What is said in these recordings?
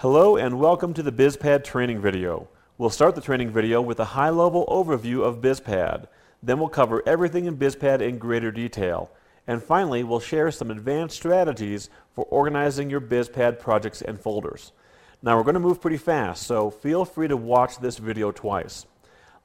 Hello and welcome to the BizPAD training video. We'll start the training video with a high-level overview of BizPAD. Then we'll cover everything in BizPAD in greater detail. And finally, we'll share some advanced strategies for organizing your BizPAD projects and folders. Now we're going to move pretty fast, so feel free to watch this video twice.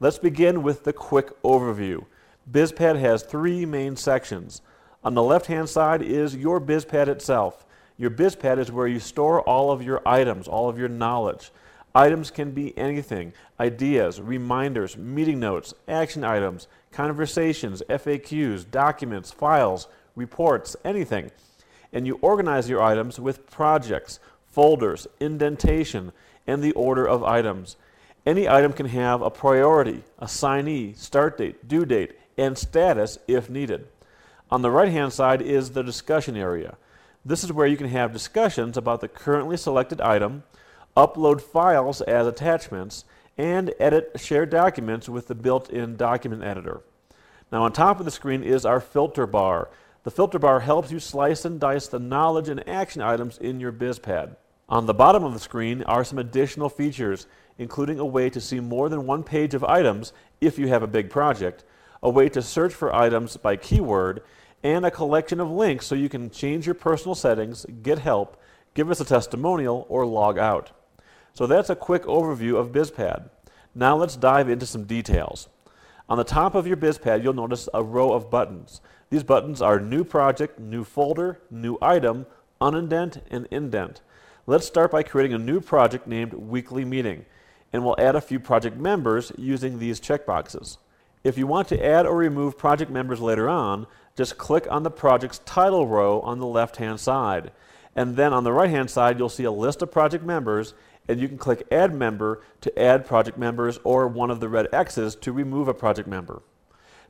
Let's begin with the quick overview. BizPAD has three main sections. On the left-hand side is your BizPAD itself. Your BizPAD is where you store all of your items, all of your knowledge. Items can be anything: ideas, reminders, meeting notes, action items, conversations, FAQs, documents, files, reports, anything. And you organize your items with projects, folders, indentation, and the order of items. Any item can have a priority, assignee, start date, due date, and status if needed. On the right-hand side is the discussion area. This is where you can have discussions about the currently selected item, upload files as attachments, and edit shared documents with the built-in document editor. Now on top of the screen is our filter bar. The filter bar helps you slice and dice the knowledge and action items in your BizPAD. On the bottom of the screen are some additional features, including a way to see more than one page of items if you have a big project, a way to search for items by keyword, and a collection of links so you can change your personal settings, get help, give us a testimonial, or log out. So that's a quick overview of BizPAD. Now let's dive into some details. On the top of your BizPAD, you'll notice a row of buttons. These buttons are New Project, New Folder, New Item, Unindent, and Indent. Let's start by creating a new project named Weekly Meeting, and we'll add a few project members using these checkboxes. If you want to add or remove project members later on, just click on the project's title row on the left-hand side. And then on the right-hand side, you'll see a list of project members, and you can click Add Member to add project members or one of the red X's to remove a project member.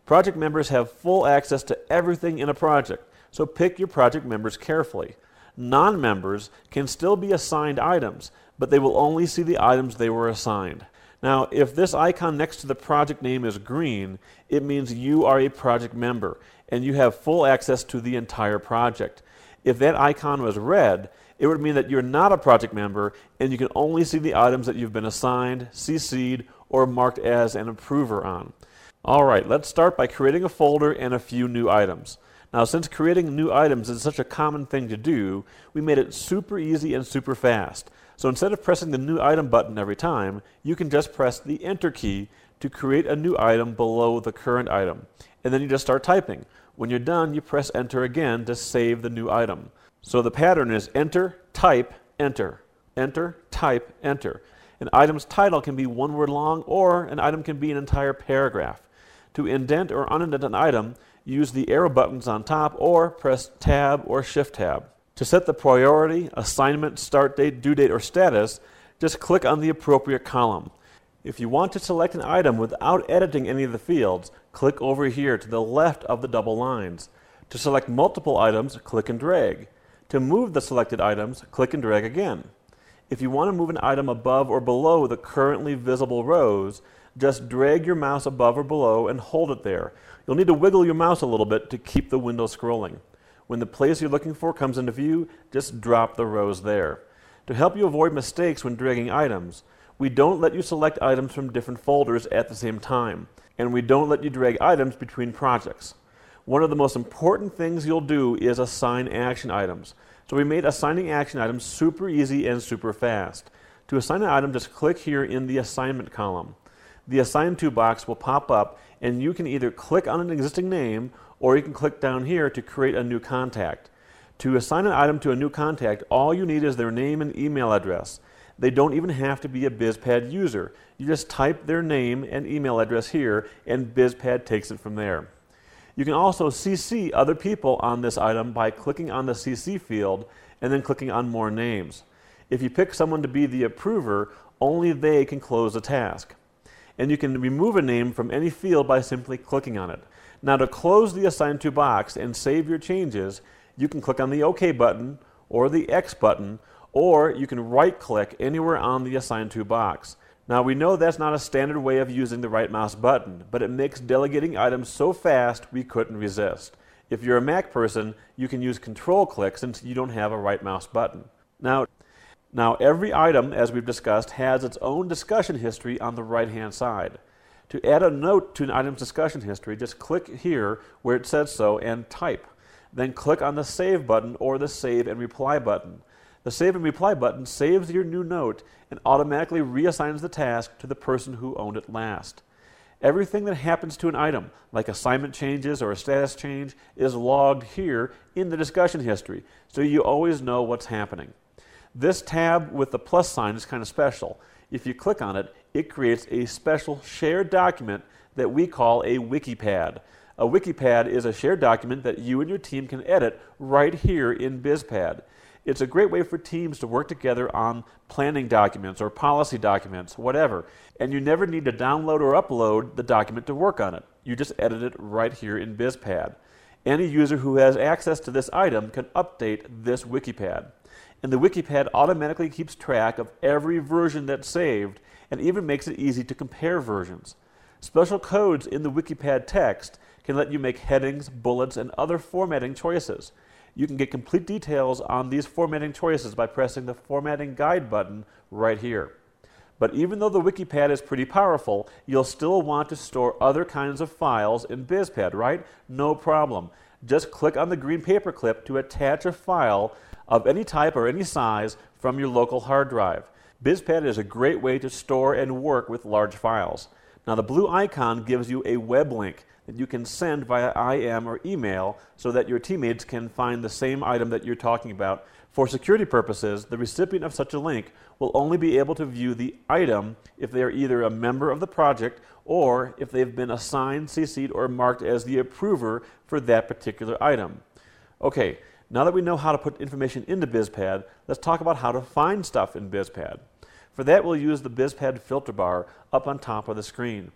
Project members have full access to everything in a project, so pick your project members carefully. Non-members can still be assigned items, but they will only see the items they were assigned. Now, if this icon next to the project name is green, it means you are a project member and you have full access to the entire project. If that icon was red, it would mean that you're not a project member and you can only see the items that you've been assigned, CC'd, or marked as an approver on. Alright, let's start by creating a folder and a few new items. Now, since creating new items is such a common thing to do, we made it super easy and super fast. So instead of pressing the new item button every time, you can just press the enter key to create a new item below the current item. And then you just start typing. When you're done, you press enter again to save the new item. So the pattern is enter, type, enter. Enter, type, enter. An item's title can be one word long, or an item can be an entire paragraph. To indent or unindent an item, use the arrow buttons on top or press Tab or Shift Tab. To set the priority, assignment, start date, due date, or status, just click on the appropriate column. If you want to select an item without editing any of the fields, click over here to the left of the double lines. To select multiple items, click and drag. To move the selected items, click and drag again. If you want to move an item above or below the currently visible rows, just drag your mouse above or below and hold it there. You'll need to wiggle your mouse a little bit to keep the window scrolling. When the place you're looking for comes into view, just drop the rows there. To help you avoid mistakes when dragging items, we don't let you select items from different folders at the same time, and we don't let you drag items between projects. One of the most important things you'll do is assign action items. So we made assigning action items super easy and super fast. To assign an item, just click here in the assignment column. The Assign To box will pop up, and you can either click on an existing name or you can click down here to create a new contact. To assign an item to a new contact, all you need is their name and email address. They don't even have to be a BizPAD user. You just type their name and email address here, and BizPAD takes it from there. You can also CC other people on this item by clicking on the CC field and then clicking on More Names. If you pick someone to be the approver, only they can close the task. And you can remove a name from any field by simply clicking on it. Now, to close the Assign To box and save your changes, you can click on the OK button or the X button, or you can right-click anywhere on the Assign To box. Now, we know that's not a standard way of using the right mouse button, but it makes delegating items so fast we couldn't resist. If you're a Mac person, you can use Control-click since you don't have a right mouse button. Now, Now every item, as we've discussed, has its own discussion history on the right-hand side. To add a note to an item's discussion history, just click here where it says so and type. Then click on the Save button or the Save and Reply button. The Save and Reply button saves your new note and automatically reassigns the task to the person who owned it last. Everything that happens to an item, like assignment changes or a status change, is logged here in the discussion history, so you always know what's happening. This tab with the plus sign is kind of special. If you click on it, it creates a special shared document that we call a WikiPad. A WikiPad is a shared document that you and your team can edit right here in BizPAD. It's a great way for teams to work together on planning documents or policy documents, whatever, and you never need to download or upload the document to work on it. You just edit it right here in BizPAD. Any user who has access to this item can update this WikiPad. And the WikiPad automatically keeps track of every version that's saved and even makes it easy to compare versions. Special codes in the WikiPad text can let you make headings, bullets, and other formatting choices. You can get complete details on these formatting choices by pressing the Formatting Guide button right here. But even though the WikiPad is pretty powerful, you'll still want to store other kinds of files in BizPAD, right? No problem. Just click on the green paperclip to attach a file of any type or any size from your local hard drive. BizPAD is a great way to store and work with large files. Now the blue icon gives you a web link that you can send via IM or email so that your teammates can find the same item that you're talking about. For security purposes, the recipient of such a link will only be able to view the item if they are either a member of the project or if they've been assigned, CC'd, or marked as the approver for that particular item. Okay, now that we know how to put information into BizPAD, let's talk about how to find stuff in BizPAD. For that, we'll use the BizPAD filter bar up on top of the screen.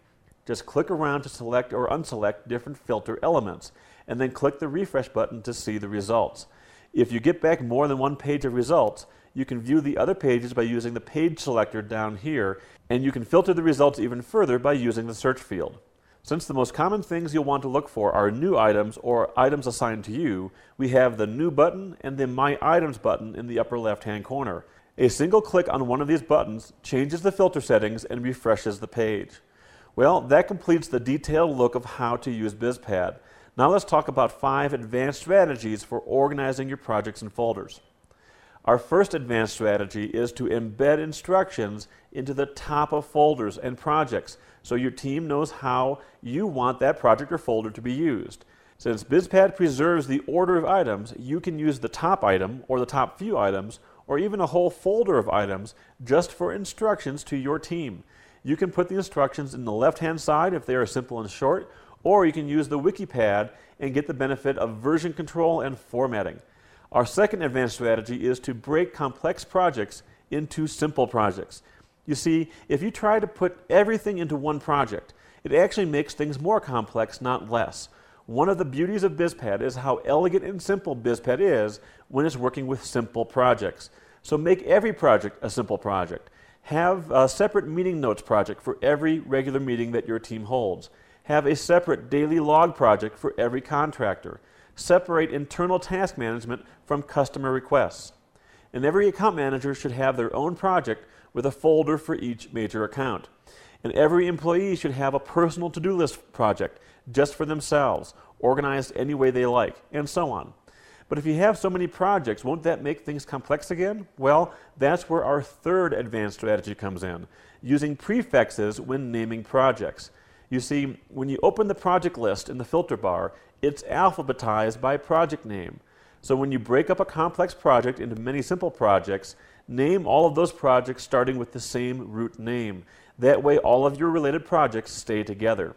Just click around to select or unselect different filter elements, and then click the refresh button to see the results. If you get back more than one page of results, you can view the other pages by using the page selector down here, and you can filter the results even further by using the search field. Since the most common things you'll want to look for are new items or items assigned to you, we have the New button and the My Items button in the upper left-hand corner. A single click on one of these buttons changes the filter settings and refreshes the page. Well, that completes the detailed look of how to use BizPAD. Now let's talk about 5 advanced strategies for organizing your projects and folders. Our first advanced strategy is to embed instructions into the top of folders and projects so your team knows how you want that project or folder to be used. Since BizPAD preserves the order of items, you can use the top item or the top few items or even a whole folder of items just for instructions to your team. You can put the instructions in the left-hand side if they are simple and short, or you can use the WikiPad and get the benefit of version control and formatting. Our second advanced strategy is to break complex projects into simple projects. You see, if you try to put everything into one project, it actually makes things more complex, not less. One of the beauties of BizPAD is how elegant and simple BizPAD is when it's working with simple projects. So make every project a simple project. Have a separate meeting notes project for every regular meeting that your team holds. Have a separate daily log project for every contractor. Separate internal task management from customer requests. And every account manager should have their own project with a folder for each major account. And every employee should have a personal to-do list project just for themselves, organized any way they like, and so on. But if you have so many projects, won't that make things complex again? Well, that's where our third advanced strategy comes in, using prefixes when naming projects. You see, when you open the project list in the filter bar, it's alphabetized by project name. So when you break up a complex project into many simple projects, name all of those projects starting with the same root name. That way all of your related projects stay together.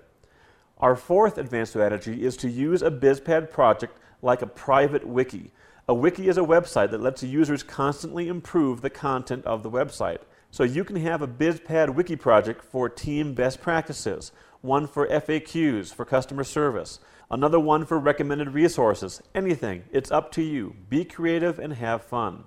Our fourth advanced strategy is to use a BizPAD project like a private wiki. A wiki is a website that lets users constantly improve the content of the website. So you can have a BizPAD wiki project for team best practices, one for FAQs, for customer service, another one for recommended resources, anything. It's up to you. Be creative and have fun.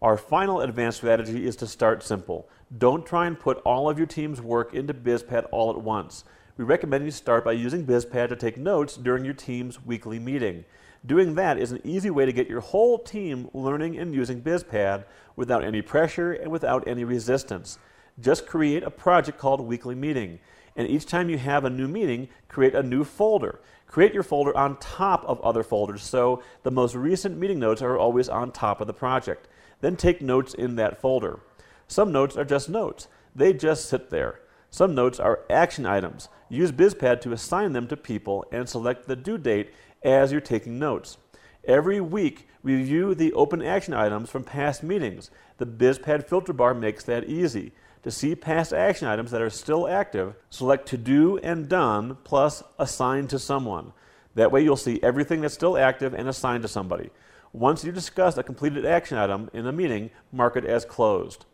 Our final advanced strategy is to start simple. Don't try and put all of your team's work into BizPAD all at once. We recommend you start by using BizPAD to take notes during your team's weekly meeting. Doing that is an easy way to get your whole team learning and using BizPAD without any pressure and without any resistance. Just create a project called Weekly Meeting, and each time you have a new meeting, create a new folder. Create your folder on top of other folders so the most recent meeting notes are always on top of the project. Then take notes in that folder. Some notes are just notes. They just sit there. Some notes are action items. Use BizPAD to assign them to people and select the due date as you're taking notes. Every week, review the open action items from past meetings. The BizPAD filter bar makes that easy. To see past action items that are still active, select To Do and Done plus Assign to Someone. That way you'll see everything that's still active and assigned to somebody. Once you discuss a completed action item in a meeting, mark it as closed.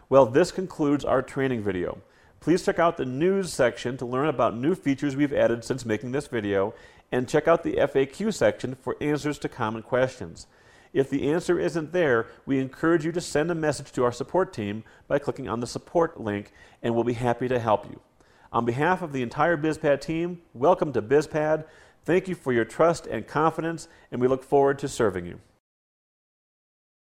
Well, this concludes our training video. Please check out the news section to learn about new features we've added since making this video, and check out the FAQ section for answers to common questions. If the answer isn't there, we encourage you to send a message to our support team by clicking on the support link, and we'll be happy to help you. On behalf of the entire BizPAD team, welcome to BizPAD. Thank you for your trust and confidence, and we look forward to serving you.